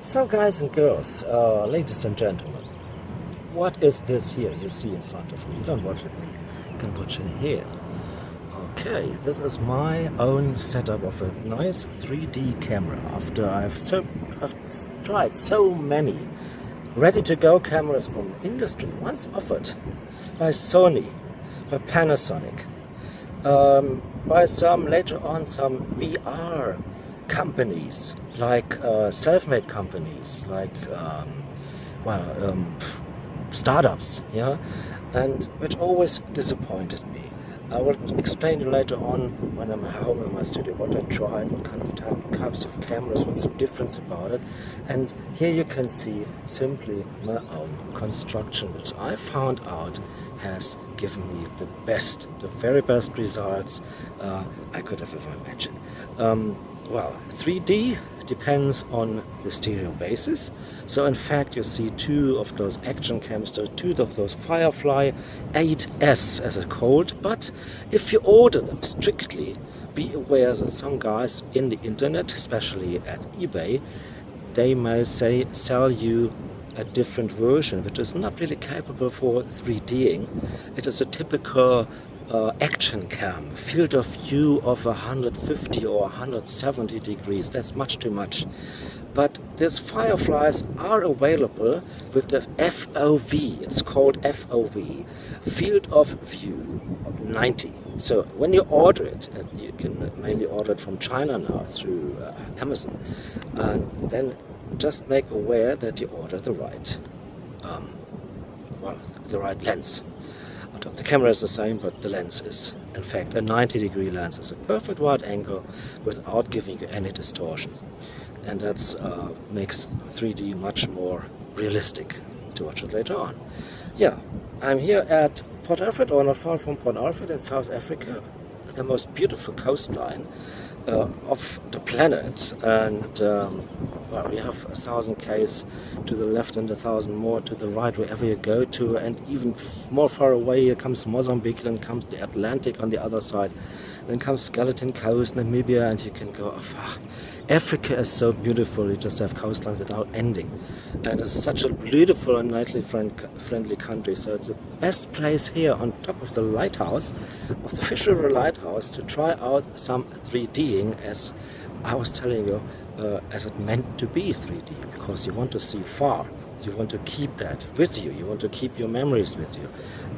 So guys and girls, ladies and gentlemen, what is this here you see in front of me? You don't watch it me, you can watch it here. Okay, this is my own setup of a nice 3D camera after I've tried so many ready-to-go cameras from industry, once offered by Sony, by Panasonic, by later on some VR companies, like self-made companies, like startups, yeah, and which always disappointed me. I will explain you later on when I'm home in my studio what I tried, what kind of types of cameras, what's the difference about it. And here you can see simply my own construction, which I found out has given me the very best results I could have ever imagined. Well, 3D depends on the stereo basis. So in fact you see two of those action cams, two of those Firefly 8S as it's called. But if you order them strictly, be aware that some guys in the internet, especially at eBay, they may sell you a different version which is not really capable for 3Ding. It is a typical action cam, field of view of 150 or 170 degrees. That's much too much. But these Fireflies are available with the FOV, it's called FOV, field of view 90. So when you order it, and you can mainly order it from China now through Amazon, and then just make aware that you order the right, the right lens. The camera is the same, but the lens is, in fact, a 90-degree lens. It's a perfect wide angle without giving you any distortion. And that makes 3D much more realistic to watch it later on. Yeah, I'm here at Port Alfred, or not far from Port Alfred in South Africa, the most beautiful coastline of the planet. And well, we have 1,000 k's to the left and 1,000 more to the right wherever you go to, and even more far away here comes Mozambique, then comes the Atlantic on the other side, then comes Skeleton Coast, Namibia, and you can go far. Africa is so beautiful, you just have coastlines without ending, and it's such a beautiful and nicely friendly country. So it's the best place here on top of the lighthouse, of the Fish River Lighthouse, to try out some 3Ding, as I was telling you, as it meant to be 3D, because you want to see far, you want to keep that with you, you want to keep your memories with you,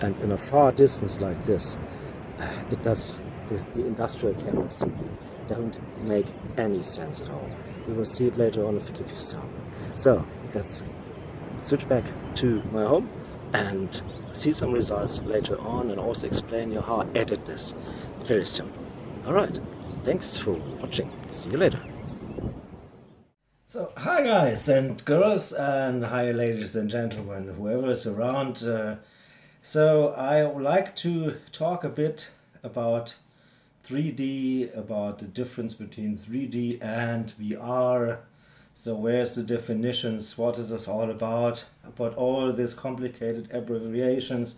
and in a far distance like this, the industrial cameras simply don't make any sense at all. You will see it later on if I give you some. So let's switch back to my home and see some results later on, and also explain you how I edit this. Very simple. Alright, thanks for watching. See you later. So, hi guys and girls, and hi ladies and gentlemen, whoever is around. So I would like to talk a bit about 3D, about the difference between 3D and VR. So where's the definitions, what is this all about all these complicated abbreviations.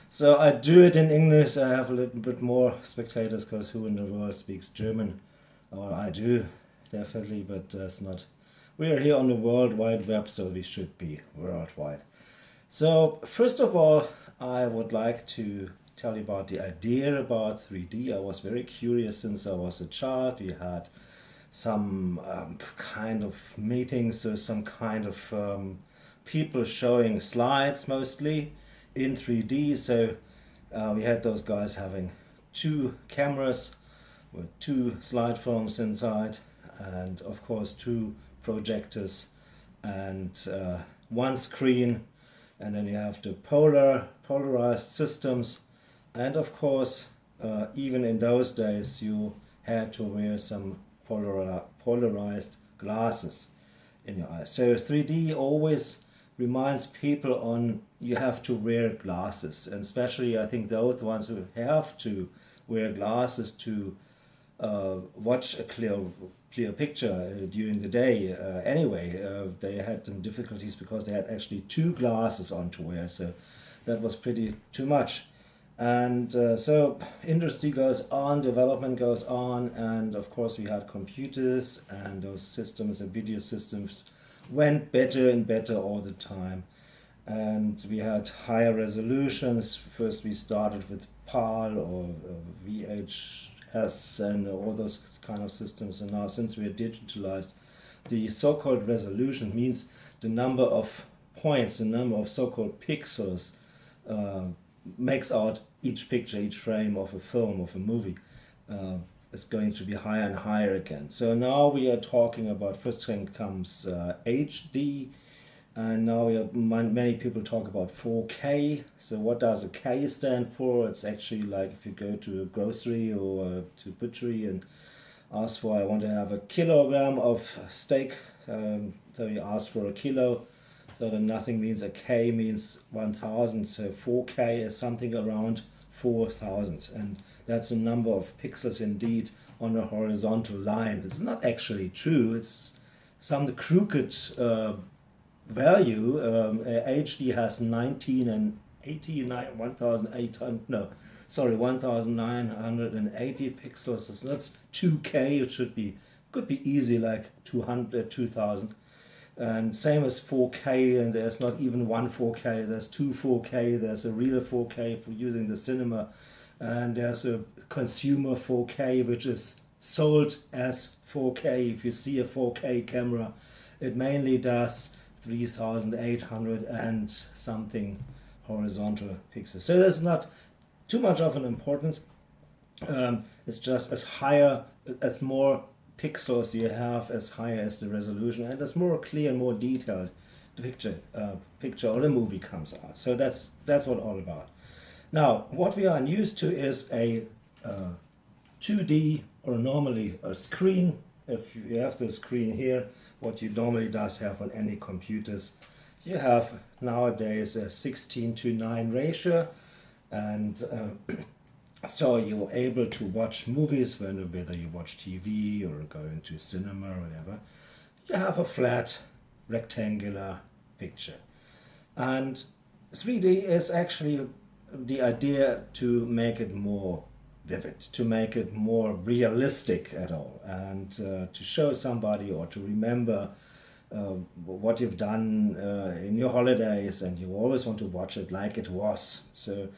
So I do it in English. I have a little bit more spectators, because who in the world speaks German? Well, I do, definitely, but it's not. We are here on the World Wide Web, so we should be worldwide. So first of all, I would like to tell you about the idea about 3D. I was very curious since I was a child. We had some kind of meetings, so some kind of people showing slides mostly in 3D. So we had those guys having two cameras with two slide phones inside, and of course two projectors and one screen, and then you have the polarized systems. And of course, even in those days, you had to wear some polarized glasses in your eyes. So 3D always reminds people on you have to wear glasses, and especially I think those ones who have to wear glasses to watch a clear picture during the day. Anyway, they had some difficulties because they had actually two glasses on to wear, so that was pretty too much. And so industry goes on, development goes on, and of course we had computers and those systems and video systems went better and better all the time. And we had higher resolutions. First we started with PAL or VHS and all those kind of systems. And now since we are digitalized, the so-called resolution means the number of points, the number of so-called pixels makes out each picture, each frame of a film, of a movie. Is going to be higher and higher again. So now we are talking about, first thing comes HD, and now many people talk about 4K. So what does a K stand for? It's actually like if you go to a grocery or to butchery and ask for, I want to have a kilogram of steak, so you ask for a kilo. So then nothing means a K means 1000, so 4K is something around 4000, and that's a number of pixels indeed on a horizontal line. It's not actually true, it's some crooked value. HD has 19 and 89, 1800, no, sorry, 1980 pixels. So that's 2K. It could be easy like 200, 2000. And same as 4K, and there's not even one 4K, there's two 4K, there's a real 4K for using the cinema, and there's a consumer 4K which is sold as 4K. If you see a 4K camera, it mainly does 3800 and something horizontal pixels. So there's not too much of an importance. It's just as more pixels you have, as higher as the resolution, and as more clear and more detailed the picture or the movie comes out. So that's what all about. Now what we are used to is a 2D, or normally a screen. If you have the screen here, what you normally does have on any computers, you have nowadays a 16:9 ratio, and so you're able to watch movies whether you watch TV or go into cinema or whatever. You have a flat rectangular picture. And 3D is actually the idea to make it more vivid, to make it more realistic at all, and to show somebody or to remember what you've done in your holidays, and you always want to watch it like it was. So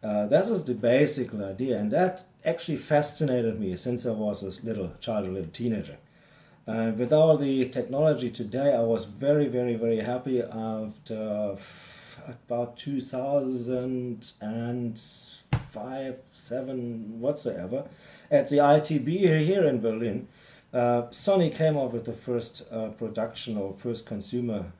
that is the basic idea, and that actually fascinated me since I was a little child, a little teenager. With all the technology today, I was very, very, very happy after about 2005, 7, whatsoever, at the ITB here in Berlin. Sony came up with the first production or first consumer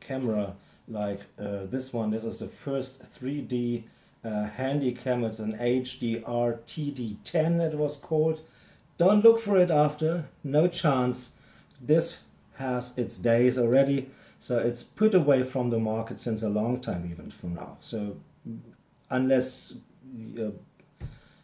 camera like this one. This is the first 3D handy cam. It's an HDR TD10 it was called. Don't look for it after, no chance. This has its days already, so it's put away from the market since a long time, even from now. So unless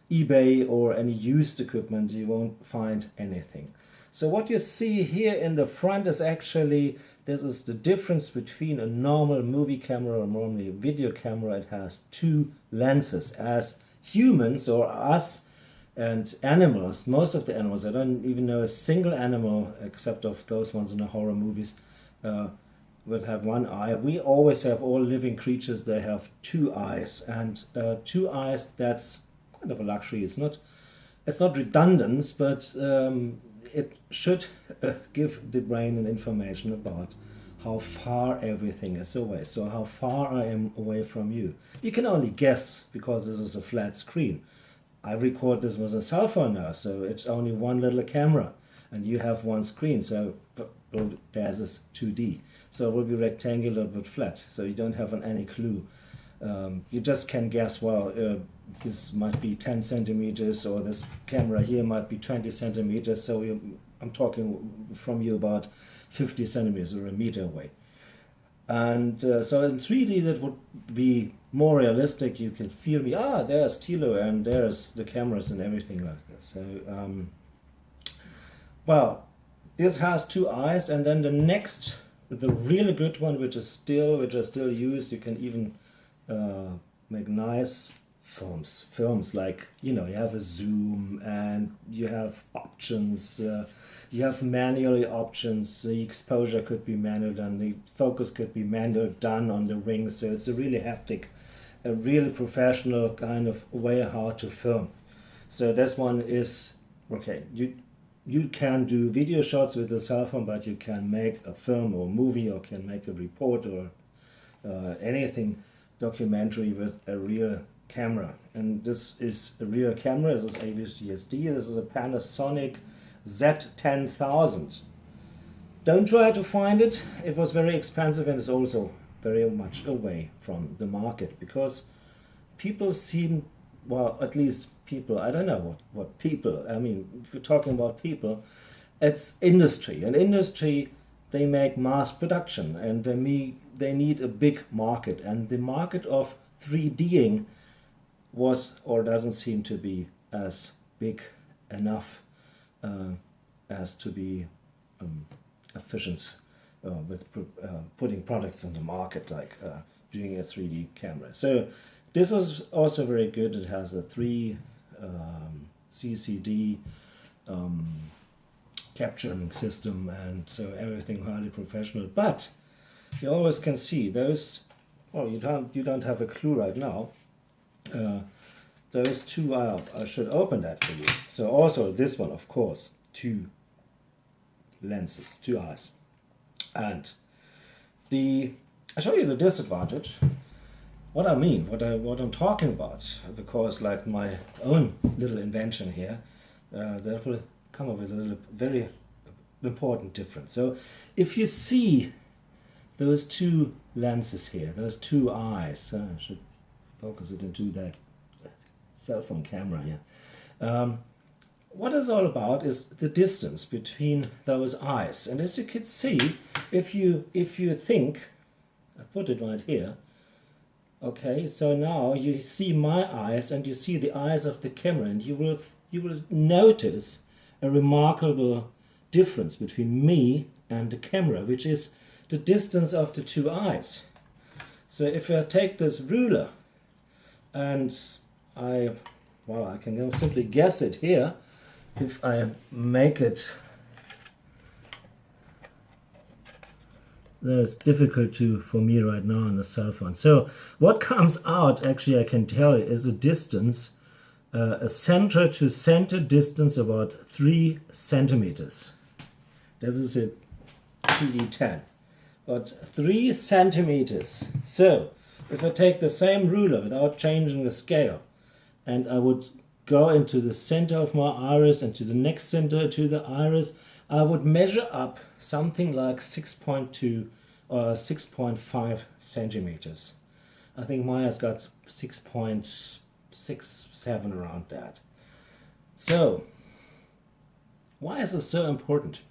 eBay or any used equipment, you won't find anything. So what you see here in the front is actually, this is the difference between a normal movie camera or normally a video camera. It has two lenses. As humans or us and animals, most of the animals, I don't even know a single animal except of those ones in the horror movies, would have one eye. We always have, all living creatures, they have two eyes, and two eyes, that's kind of a luxury. It's not redundant, but it should give the brain an information about how far everything is away. So how far I am away from you. You can only guess because this is a flat screen. I record this with a cell phone now, so it's only one little camera, and you have one screen, so there's this 2D. So it will be rectangular but flat, so you don't have any clue. You just can guess, well, this might be 10 centimeters, or this camera here might be 20 centimeters, so I'm talking from you about 50 centimeters or a meter away. And so in 3D that would be more realistic. You can feel me, there's Tilo and there's the cameras and everything like this. So, well, this has two eyes, and then the next, the really good one, which is still used, you can even make nice films like, you know, you have a zoom and you have options, you have manual options, the exposure could be manual done, the focus could be manual done on the ring, so it's a really haptic, a really professional kind of way how to film. So this one is, okay, you can do video shots with a cell phone, but you can make a film or movie, or can make a report or anything documentary with a real camera. And this is a real camera. This is AVS-GSD. This is a Panasonic Z10000. Don't try to find it. It was very expensive and is also very much away from the market, because people seem, well, at least people, I don't know what people, I mean, if you're talking about people, it's industry. An industry, they make mass production, and they need a big market, and the market of 3Ding was, or doesn't seem to be, as big enough as to be efficient with putting products on the market, like doing a 3D camera. So this is also very good. It has a 3 CCD capturing system, and so everything highly professional. But you always can see those. Well, you don't have a clue right now. Those two I should open that for you. So also this one, of course, 2 lenses, 2 eyes, and I show you the disadvantage. What I mean, what I'm talking about, because like my own little invention here, that will come up with a little very important difference. So if you see those 2 lenses here, those 2 eyes, I should focus it into that cell phone camera here. What it's all about is the distance between those eyes. And as you can see, if you think, I put it right here. Okay, so now you see my eyes and you see the eyes of the camera, and you will notice a remarkable difference between me and the camera, which is the distance of the 2 eyes. So if I take this ruler and I can simply guess it here, if I make it, it's difficult for me right now on the cell phone. So what comes out, actually I can tell you, is a distance, a center to center distance about 3 centimeters. This is a PD10, but 3 centimeters. So if I take the same ruler without changing the scale, and I would go into the center of my iris and to the next center to the iris, I would measure up something like 6.2 or 6.5 centimeters. I think Maya's got 6.67 around that. So why is this so important?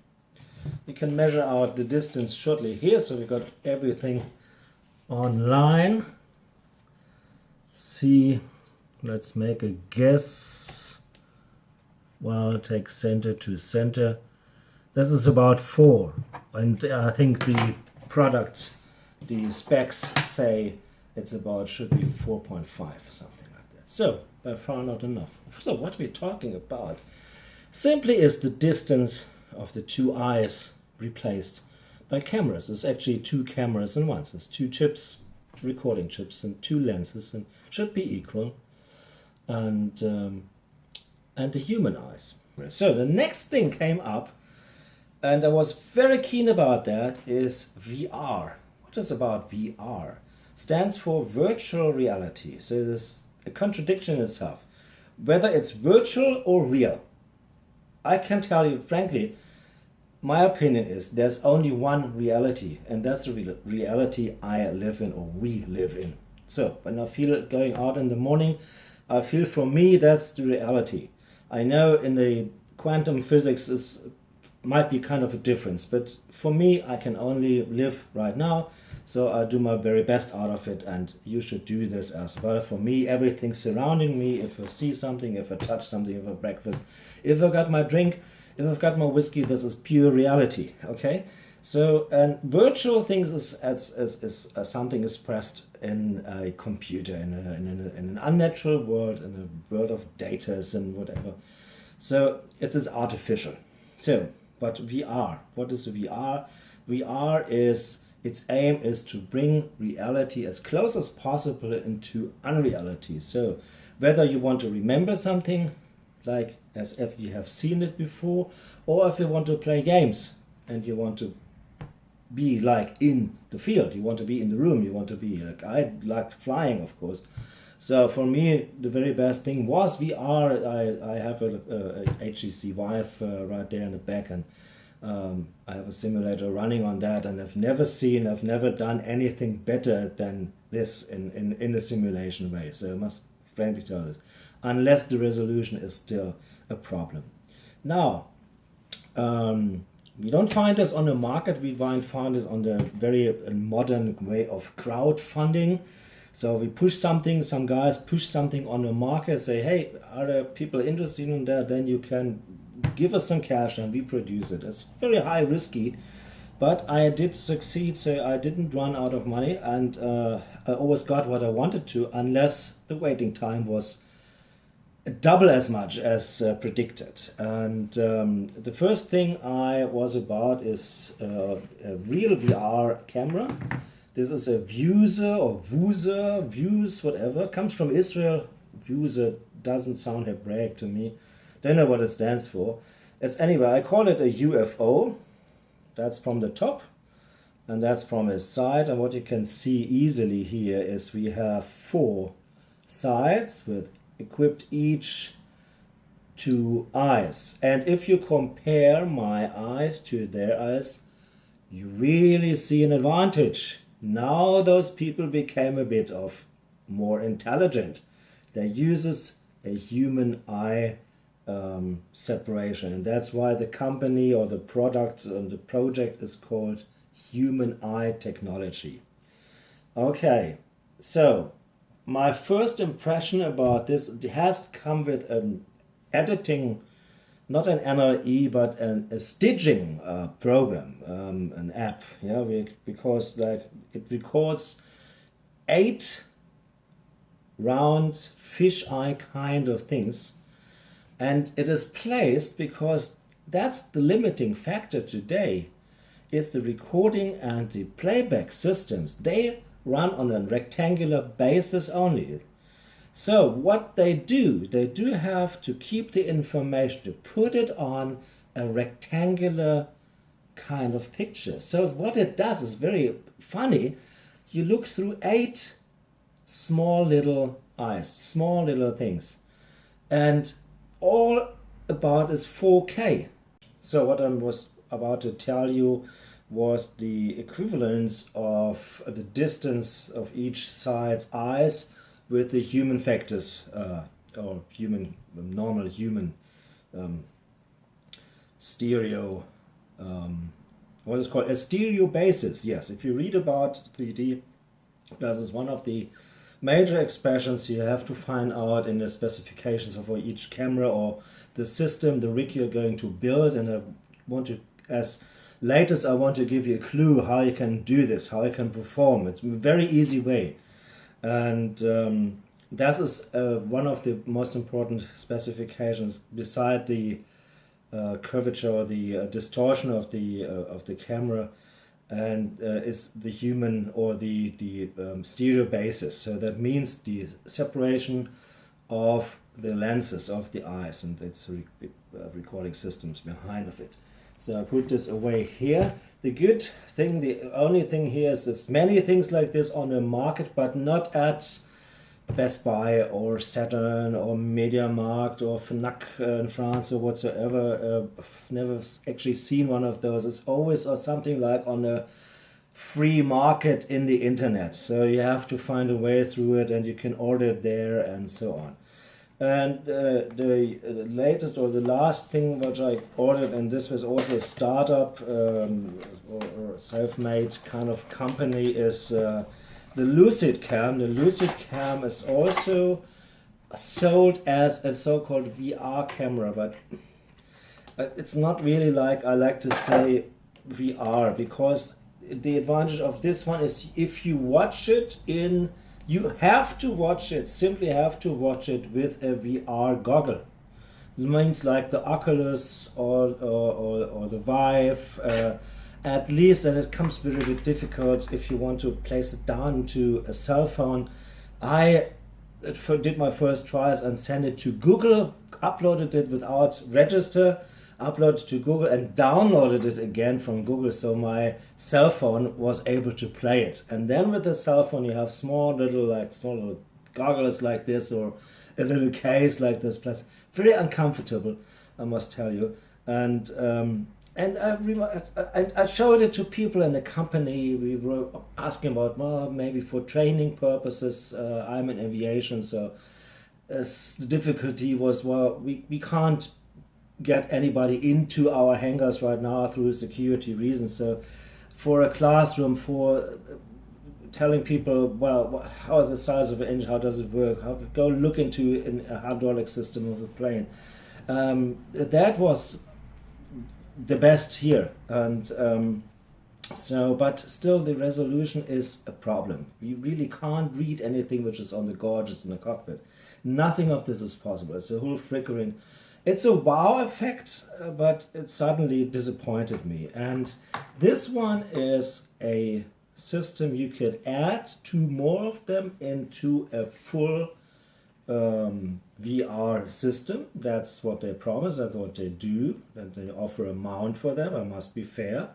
We can measure out the distance shortly here, so we got everything online. See, let's make a guess. Well, take center to center. This is about 4, and I think the product, the specs say it's about, should be 4.5, something like that. So by far not enough. So what we're talking about simply is the distance of the 2 eyes replaced by cameras. It's actually 2 cameras in one. There's 2 chips, recording chips, and 2 lenses, and should be equal. And the human eyes. So the next thing came up, and I was very keen about that, is VR. What is about VR? Stands for virtual reality. So there's a contradiction in itself. Whether it's virtual or real, I can tell you frankly, my opinion is there's only one reality, and that's the reality I live in, or we live in. So when I feel it going out in the morning, I feel for me that's the reality. I know in the quantum physics it might be kind of a difference, but for me I can only live right now, so I do my very best out of it, and you should do this as well. For me, everything surrounding me, if I see something, if I touch something, if I breakfast, if I got my drink, if I've got my whiskey, this is pure reality, okay? So, and virtual things is something expressed in a computer, in an unnatural world, in a world of data and whatever. So it is artificial. So, but VR, what is VR? VR is, its aim is to bring reality as close as possible into unreality. So whether you want to remember something, like as if you have seen it before, or if you want to play games and you want to be like in the field, you want to be in the room, you want to be like, I like flying, of course. So for me, the very best thing was VR. I have a HTC Vive right there in the back, and I have a simulator running on that, and I've never done anything better than this in a simulation way. So I must frankly tell this, unless the resolution is still a problem. Now, we don't find this on the market. We find this on the very modern way of crowdfunding. So we push something, some guys push something on the market, say, hey, are there people interested in that? Then you can give us some cash and we produce it. It's very high risky, but I did succeed, so I didn't run out of money, and I always got what I wanted to, unless the waiting time was double as much as predicted. And the first thing I was about is a real VR camera. This is a Vuser or Vuser, Views, whatever. Comes from Israel. Vuser doesn't sound Hebraic to me. Don't know what it stands for. It's anyway, I call it a UFO. That's from the top, and that's from its side. And what you can see easily here is we have 4 sides with equipped each 2 eyes. And if you compare my eyes to their eyes, you really see an advantage. Now those people became a bit of more intelligent. They uses a human eye separation, and that's why the company or the product and the project is called Human Eye Technology. Okay, so my first impression about this, it has come with an editing, not an NLE, but a stitching program, an app. Yeah, because like it records 8 round fisheye kind of things, and it is placed because that's the limiting factor today. Is the recording and the playback systems. They run on a rectangular basis only. So what they do have to keep the information, to put it on a rectangular kind of picture. So what it does is very funny. You look through 8 small little eyes, small little things, and all about is 4K. So what I was about to tell you was the equivalence of the distance of each side's eyes with the human factors, or normal human stereo, what is called a stereo basis. Yes, if you read about 3D, that is one of the major expressions you have to find out in the specifications for each camera or the system, the rig you're going to build. And I want to, as latest, I want to give you a clue how you can do this, how you can perform. It's a very easy way. And that is one of the most important specifications, beside the curvature or the distortion of the camera, and is the human or the stereo basis. So that means the separation of the lenses of the eyes, and its recording systems behind of it. So I put this away here. The good thing, the only thing here is there's many things like this on the market, but not at Best Buy or Saturn or MediaMarkt or Fnac in France or whatsoever. I've never actually seen one of those. It's always something like on a free market in the internet. So you have to find a way through it, and you can order it there and so on. And the latest or the last thing which I ordered, and this was also a startup or self-made kind of company, is the Lucid Cam. The Lucid Cam is also sold as a so-called VR camera, but it's not really like I like to say VR, because the advantage of this one is if you watch it in, you have to watch it, simply have to watch it with a VR goggle. It means like the Oculus or the Vive, at least, and it comes very bit difficult if you want to place it down to a cell phone. I did my first trials and sent it to Google, uploaded it without register, uploaded to Google and downloaded it again from Google, so my cell phone was able to play it. And then with the cell phone you have small little goggles like this, or a little case like this, plus very uncomfortable, I must tell you. And I showed it to people in the company. We were asking about, well, maybe for training purposes. I'm in aviation, so the difficulty was, well, we can't get anybody into our hangars right now through security reasons. So for a classroom, for telling people, well, how is the size of an engine, how does it work, how to go look into a hydraulic system of a plane, that was the best here. And so, but still the resolution is a problem. You really can't read anything which is on the gorges in the cockpit. Nothing of this is possible. It's a whole flickering. It's a wow effect, but it suddenly disappointed me. And this one is a system you could add 2 more of them into a full VR system. That's what they promise, that's what they do, and they offer a mount for them, I must be fair.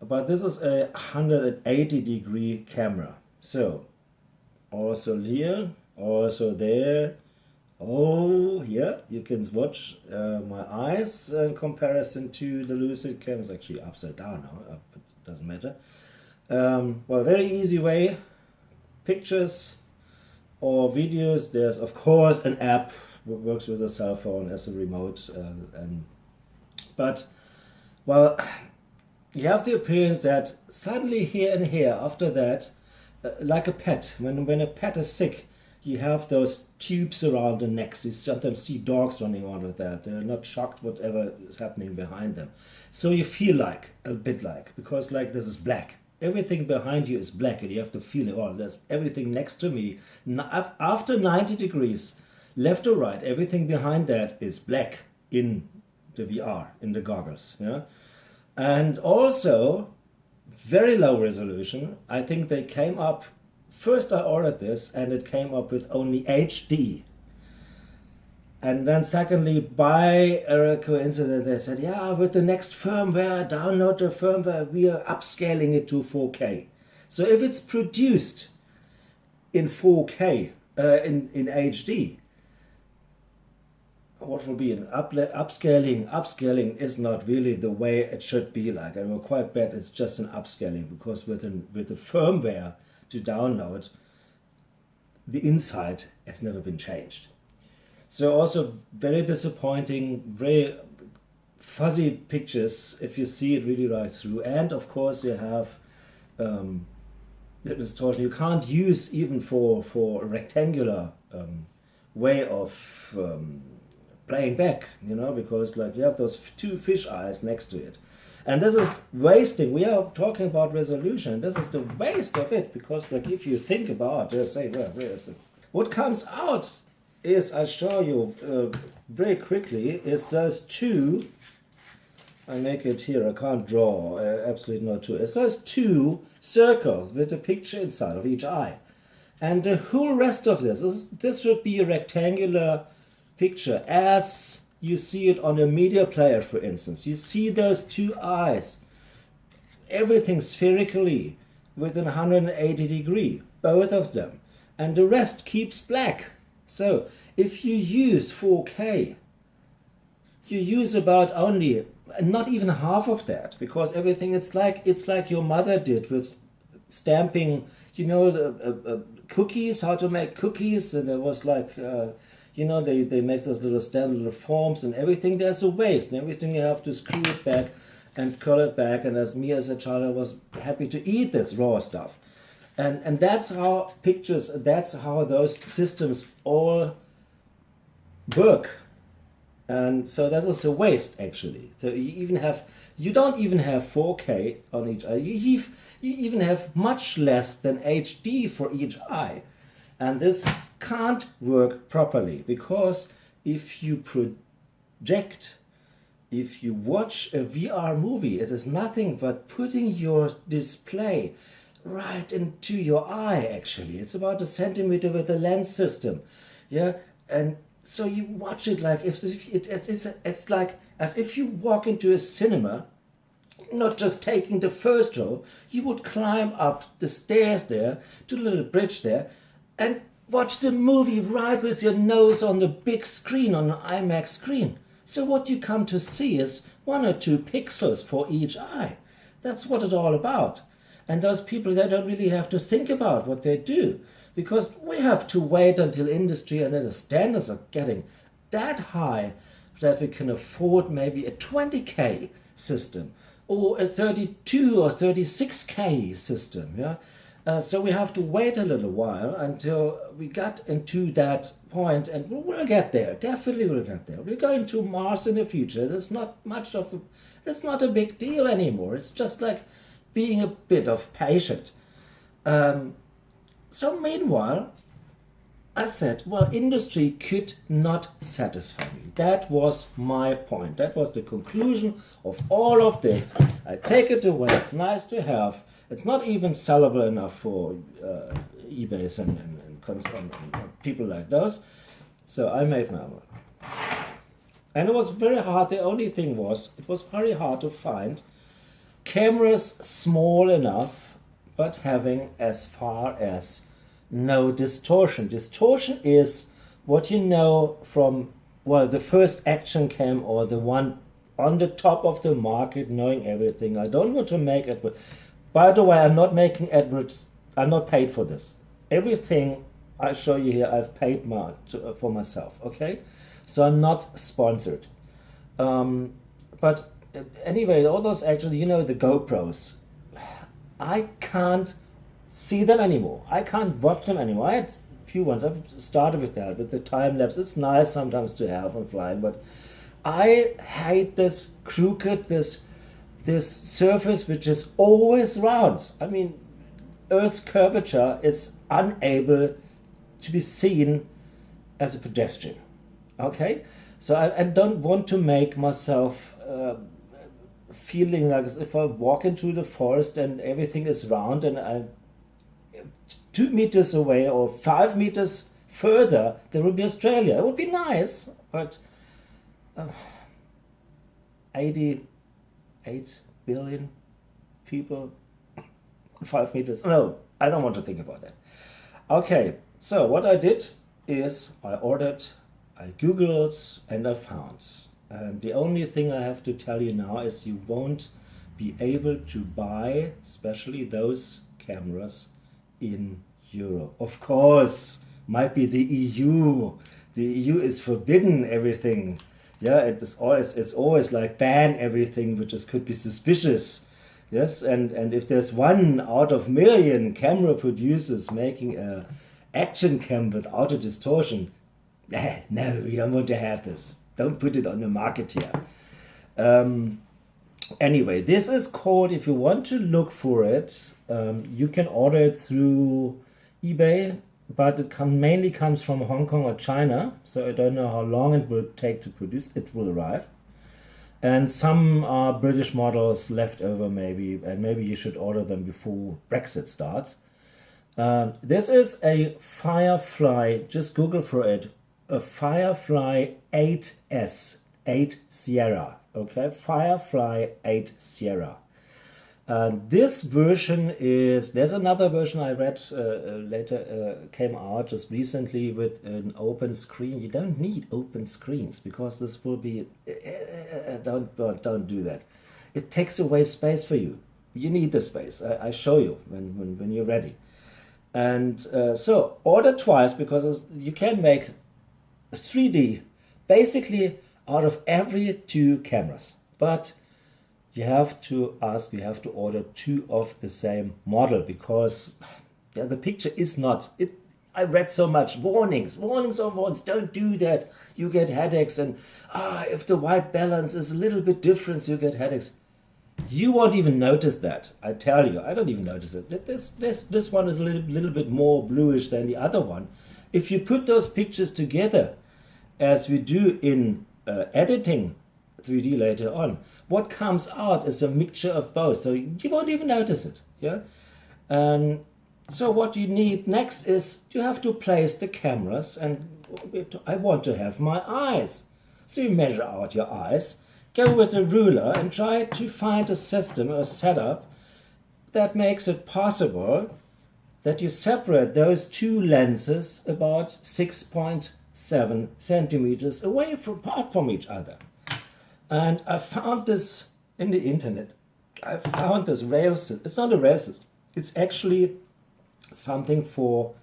But this is a 180-degree camera. So, also here, also there. Oh, here you can watch my eyes in comparison to the Lucid Cam. It's actually upside down now, but it doesn't matter. Well, very easy way. Pictures or videos. There's of course an app that works with a cell phone as a remote. But, well, you have the appearance that suddenly here and here, after that, like a pet, when a pet is sick, you have those tubes around the necks. You sometimes see dogs running out of that. They're not shocked whatever is happening behind them. So you feel like, a bit like, because like this is black. Everything behind you is black and you have to feel it. Oh, there's everything next to me. After 90 degrees, left or right, everything behind that is black in the VR, in the goggles. Yeah? And also, very low resolution. I think they came up, first I ordered this and it came up with only HD. And then secondly, by a coincidence, they said, yeah, with the next firmware, download the firmware, we are upscaling it to 4K. So if it's produced in 4K, in HD, what will be an upscaling? Upscaling is not really the way it should be like. And we're quite bad, it's just an upscaling, because with the firmware to download, the inside has never been changed. So also very disappointing, very fuzzy pictures if you see it really right through. And of course you have the distortion. You can't use even for a rectangular way of playing back, you know, because like you have those 2 fish eyes next to it. And this is wasting. We are talking about resolution. This is the waste of it, because like if you think about it, say, well, where is it? What comes out is, I show you very quickly, is those 2, I make it here, I can't draw, absolutely not 2, it's those 2 circles with a picture inside of each eye. And the whole rest of this should be a rectangular picture as you see it on a media player, for instance. You see those 2 eyes, everything spherically within 180 degree, both of them, and the rest keeps black. So if you use 4K, you use about only, not even half of that, because everything, it's like your mother did with stamping, you know, the cookies, how to make cookies, and there was like, you know, they make those little standard forms and everything. There's a waste, and everything you have to screw it back and curl it back. And as me as a child, I was happy to eat this raw stuff. And that's how pictures, that's how those systems all work. And so that is a waste actually. So you don't even have 4K on each eye. You even have much less than HD for each eye. And this can't work properly, because if you project, if you watch a VR movie, it is nothing but putting your display right into your eye actually. It's about a centimeter with the lens system. Yeah, and so you watch it like it's like as if you walk into a cinema, not just taking the first row. You would climb up the stairs there to the little bridge there and watch the movie right with your nose on the big screen, on an IMAX screen. So what you come to see is 1 or 2 pixels for each eye. That's what it's all about. And those people, they don't really have to think about what they do, because we have to wait until industry and the standards are getting that high that we can afford maybe a 20K system or a 32 or 36K system. Yeah. So we have to wait a little while until we got into that point, and we'll get there. Definitely we'll get there. We're going to Mars in the future. That's not a big deal anymore. It's just like being a bit of patient. So meanwhile, I said, well, industry could not satisfy me. That was my point. That was the conclusion of all of this. I take it away. It's nice to have. It's not even sellable enough for eBays and people like those. So I made my own. And it was very hard. The only thing was, it was very hard to find cameras small enough, but having as far as no distortion. Distortion is what you know from, well, the first action cam or the one on the top of the market, knowing everything. I don't want to make it. By the way, I'm not making adverts. I'm not paid for this. Everything I show you here, I've paid for myself. Okay, so I'm not sponsored. But anyway, all those actually, you know, the GoPros, I can't see them anymore. I can't watch them anymore. I had a few ones. I've started with that, with the time lapse. It's nice sometimes to have on flying, but I hate this crooked, this surface which is always round. I mean, Earth's curvature is unable to be seen as a pedestrian. Okay, so I don't want to make myself feeling like as if I walk into the forest and everything is round, and I'm 2 meters away or 5 meters further there would be Australia. It would be nice, but 88 billion people, 5 meters. No, I don't want to think about that. Okay, so what I did is I ordered, I googled, and I found. And the only thing I have to tell you now is you won't be able to buy, especially those cameras, in Europe. Of course, might be the EU. The EU is forbidden everything. Yeah, it's always like ban everything which could be suspicious. Yes, and if there's 1 out of million camera producers making a action cam without a distortion, no, we don't want to have this. Don't put it on the market here. Anyway, this is called, if you want to look for it, you can order it through eBay, but it mainly comes from Hong Kong or China, so I don't know how long it will take to produce. It will arrive. And some are British models left over maybe, and maybe you should order them before Brexit starts. This is a Firefly, just Google for it, a Firefly 8S, 8 Sierra, okay, Firefly 8 Sierra. This version is, there's another version I read later, came out just recently with an open screen. You don't need open screens because this will be, don't do that. It takes away space for you. You need the space. I show you when you're ready. And so order twice, because you can make 3D basically out of every 2 cameras, but you have to order 2 of the same model, because the picture is not, I read so much warnings, warnings on warnings, don't do that, you get headaches, and if the white balance is a little bit different, you get headaches. You won't even notice that, I tell you. I don't even notice it. This one is a little bit more bluish than the other one. If you put those pictures together, as we do in editing 3D later on, what comes out is a mixture of both. So you won't even notice it. Yeah. And so what you need next is you have to place the cameras, and I want to have my eyes. So you measure out your eyes, go with a ruler and try to find a system or a setup that makes it possible that you separate those two lenses about 6.7 centimeters away apart from each other. And I found this in the internet. I found this rail system. It's not a rail system. It's actually something for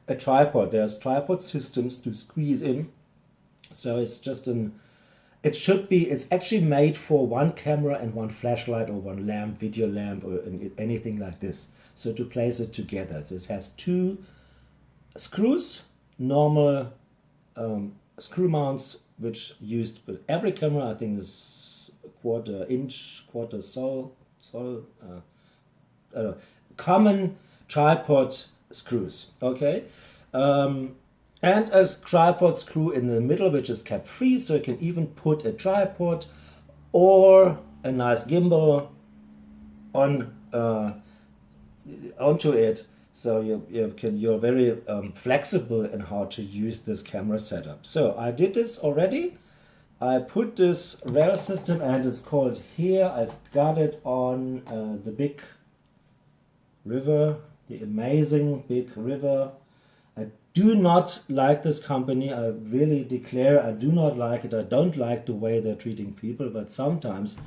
a tripod. There's tripod systems to squeeze in. So it's just it's actually made for one camera and one flashlight or one lamp, video lamp, or anything like this. So to place it together. So it has two screws, normal screw mounts, which used with every camera. I think is quarter sol, common tripod screws. Okay. And a tripod screw in the middle, which is kept free, so you can even put a tripod or a nice gimbal on onto it. So you're very flexible in how to use this camera setup. So I did this already. I put this rail system, and it's called here. I've got it on the big river, the amazing big river. I do not like this company. I really declare I do not like it. I don't like the way they're treating people, but sometimes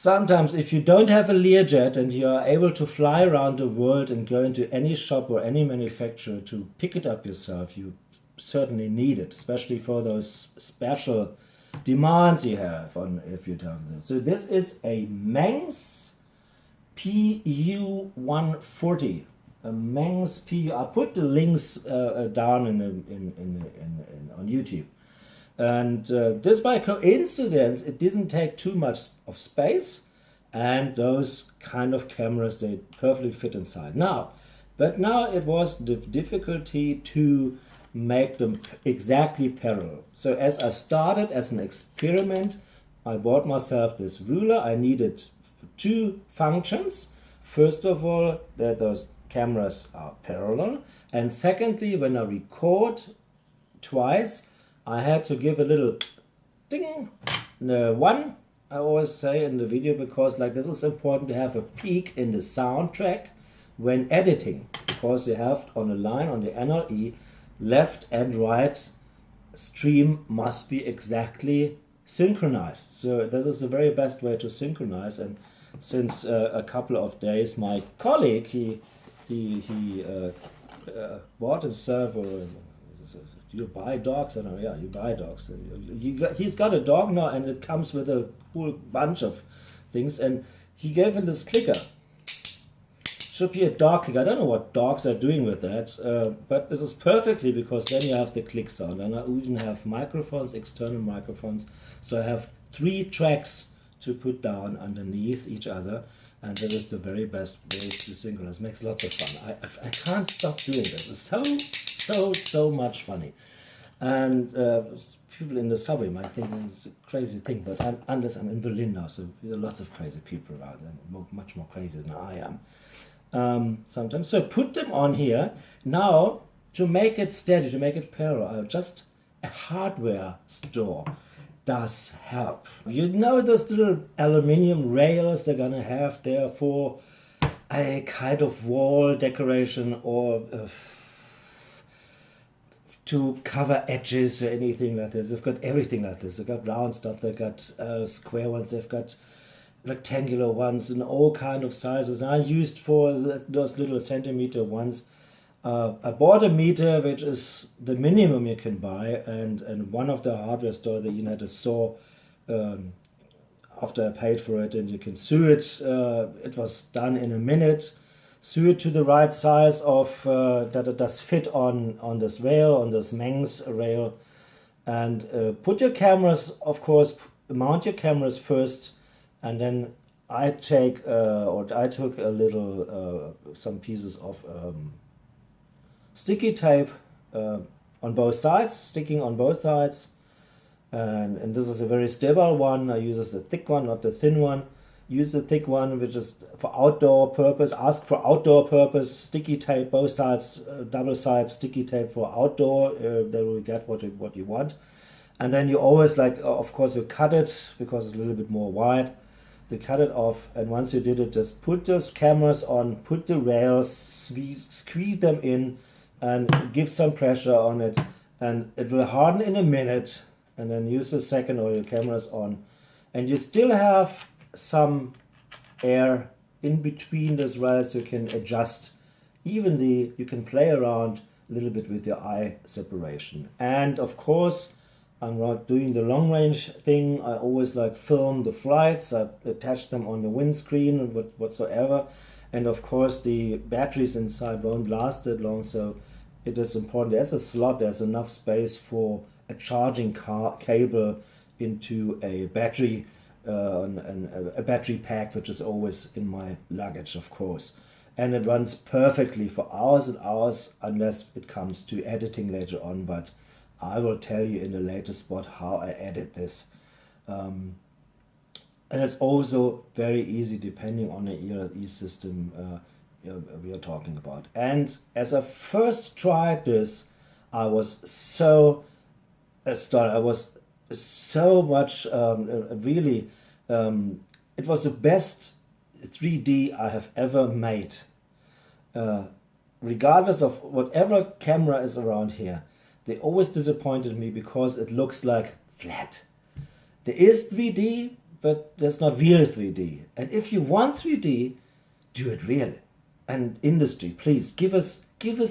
if you don't have a Learjet and you are able to fly around the world and go into any shop or any manufacturer to pick it up yourself, you certainly need it, especially for those special demands you have on if you're talking to them. So this is a Mengs PU 140. A Mengs PU. I put the links down on YouTube. And this, by coincidence, it didn't take too much of space, and those kind of cameras, they perfectly fit inside. But now it was the difficulty to make them exactly parallel. So as I started as an experiment, I bought myself this ruler. I needed two functions. First of all, that those cameras are parallel, and secondly, when I record twice, I had to give a little ding, one, I always say in the video, because like this is important to have a peak in the soundtrack when editing, because you have on a line on the NLE, left and right stream must be exactly synchronized. So this is the very best way to synchronize. And since a couple of days, my colleague, he bought himself you buy dogs? I don't know, yeah, you buy dogs. He's got a dog now, and it comes with a whole bunch of things, and he gave him this clicker. Should be a dog clicker. I don't know what dogs are doing with that, but this is perfectly, because then you have the click sound, and I even have microphones, external microphones, so I have 3 tracks to put down underneath each other, and that is the very best way to synchronize. It makes lots of fun. I can't stop doing this. It's so much funny. And people in the subway might think it's a crazy thing, but unless I'm in Berlin now, so there are lots of crazy people around, and much more crazy than I am sometimes. So put them on here. Now, to make it steady, to make it parallel, just a hardware store does help. You know those little aluminium rails they're gonna have there for a kind of wall decoration, or to cover edges or anything like this. They've got everything like this. They've got round stuff, they've got square ones, they've got rectangular ones in all kind of sizes. I used for those little centimeter ones. I bought a meter, which is the minimum you can buy, and one of the hardware store that you had to saw after I paid for it, and you can sew it. It was done in a minute. sew it to the right size of that it does fit on this rail, on this Mengs rail, and put your cameras, of course, mount your cameras first, and then I took a little some pieces of sticky tape on both sides, sticking on both sides, and this is a very stable one. I use the thick one, not the thin one. Use the thick one, which is for outdoor purpose. Ask for outdoor purpose sticky tape, both sides, double side sticky tape for outdoor. Then you get what you want. And then you always, like, of course, you cut it because it's a little bit more wide. You cut it off, and once you did it, just put those cameras on, put the rails, squeeze them in, and give some pressure on it, and it will harden in a minute. And then use the second, or your cameras on, and you still have some air in between those rails. You can adjust evenly, you can play around a little bit with your eye separation. And of course, I'm not doing the long range thing. I always like film the flights. I attach them on the windscreen and whatsoever. And of course the batteries inside won't last that long, so it is important. There's a slot, there's enough space for a charging cable into a battery, a battery pack, which is always in my luggage, of course. And it runs perfectly for hours and hours, unless it comes to editing later on, but I will tell you in a later spot how I edit this. And it's also very easy depending on the ELE system we are talking about. And as I first tried this, I was so astonished. I was so much really it was the best 3D I have ever made, regardless of whatever camera is around here. They always disappointed me because it looks like flat. There is 3D, but there's not real 3D. And if you want 3D, do it real. And industry, please give us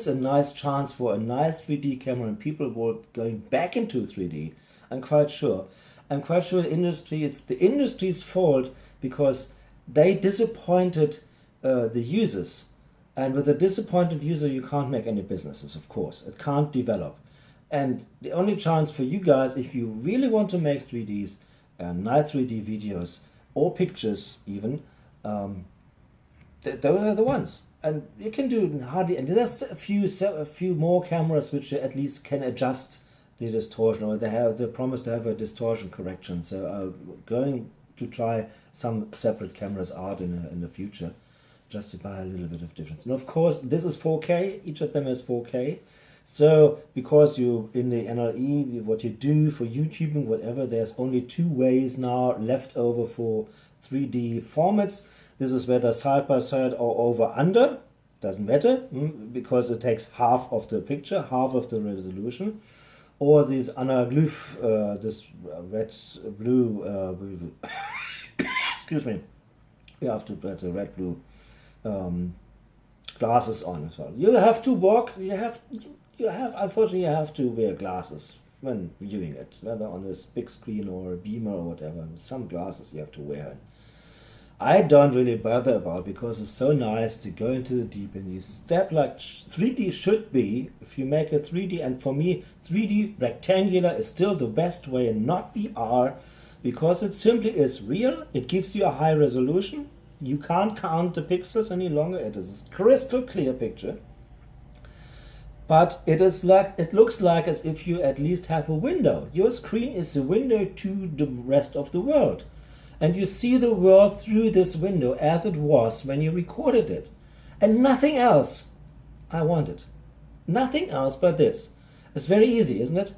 a nice chance for a nice 3D camera, and people will going back into 3D. I'm quite sure. I'm quite sure it's the industry's fault, because they disappointed the users. And with a disappointed user, you can't make any businesses, of course. It can't develop. And the only chance for you guys, if you really want to make 3Ds, nice 3D videos, or pictures even, those are the ones. And you can do hardly, and there's a few more cameras which at least can adjust the distortion, or they promise to have a distortion correction. So I'm going to try some separate cameras out in the future, just to buy a little bit of difference. And of course, this is 4K. Each of them is 4K. So because you in the NLE, what you do for YouTubing, whatever, there's only two ways now left over for 3D formats. This is whether side by side or over under, doesn't matter, because it takes half of the picture, half of the resolution. Or these anaglyph, this red, blue, excuse me, you have to put the red, blue glasses on as well. You have to walk, unfortunately, you have to wear glasses when viewing it, whether on this big screen or a beamer or whatever. Some glasses you have to wear. I don't really bother about, because it's so nice to go into the deep and you step like 3D should be. If you make a 3D, and for me 3D rectangular is still the best way, and not VR, because it simply is real. It gives you a high resolution. You can't count the pixels any longer. It is a crystal clear picture. But it looks like as if you at least have a window. Your screen is the window to the rest of the world. And you see the world through this window as it was when you recorded it. And nothing else I wanted. Nothing else but this. It's very easy, isn't it?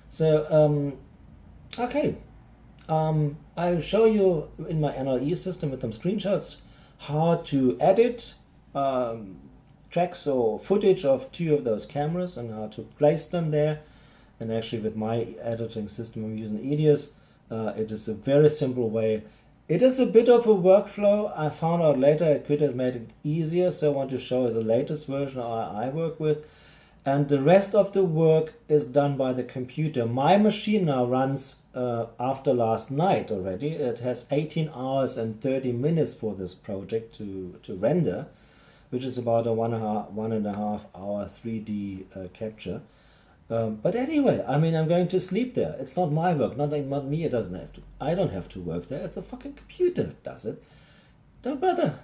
So, okay. I'll show you in my NLE system with some screenshots how to edit tracks or footage of two of those cameras and how to place them there. And actually with my editing system I'm using Edius. It is a very simple way. It is a bit of a workflow. I found out later I could have made it easier, so I want to show you the latest version I work with. And the rest of the work is done by the computer. My machine now runs after last night already. It has 18 hours and 30 minutes for this project to render. which is about a 1.5 hour 3D capture. But anyway, I mean, I'm going to sleep there. It's not my work, not me. It doesn't have to. I don't have to work there. It's a fucking computer that does it. Don't bother.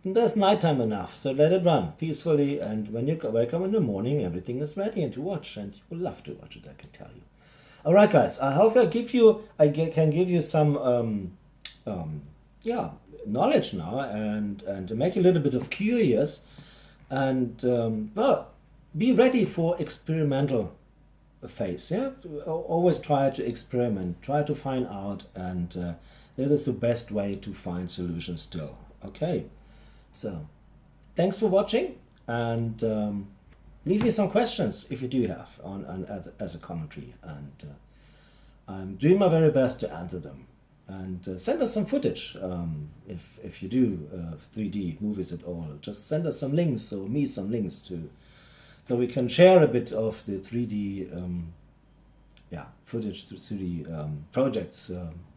There's nighttime enough, so let it run peacefully. And when you wake up in the morning, everything is ready and to watch, and you will love to watch it. I can tell you. All right, guys. I hope I can give you some yeah, knowledge now, and to make you a little bit of curious, and well, be ready for experimental phase. Yeah, always try to experiment, try to find out, and that is the best way to find solutions still. Okay, so thanks for watching, and leave me some questions if you do have on as a commentary, and I'm doing my very best to answer them. And send us some footage if you do 3D movies at all. Just send us some links, or me some links to, so we can share a bit of the 3D yeah, footage, 3D projects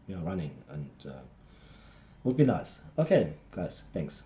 running, and would be nice. Okay, guys, thanks.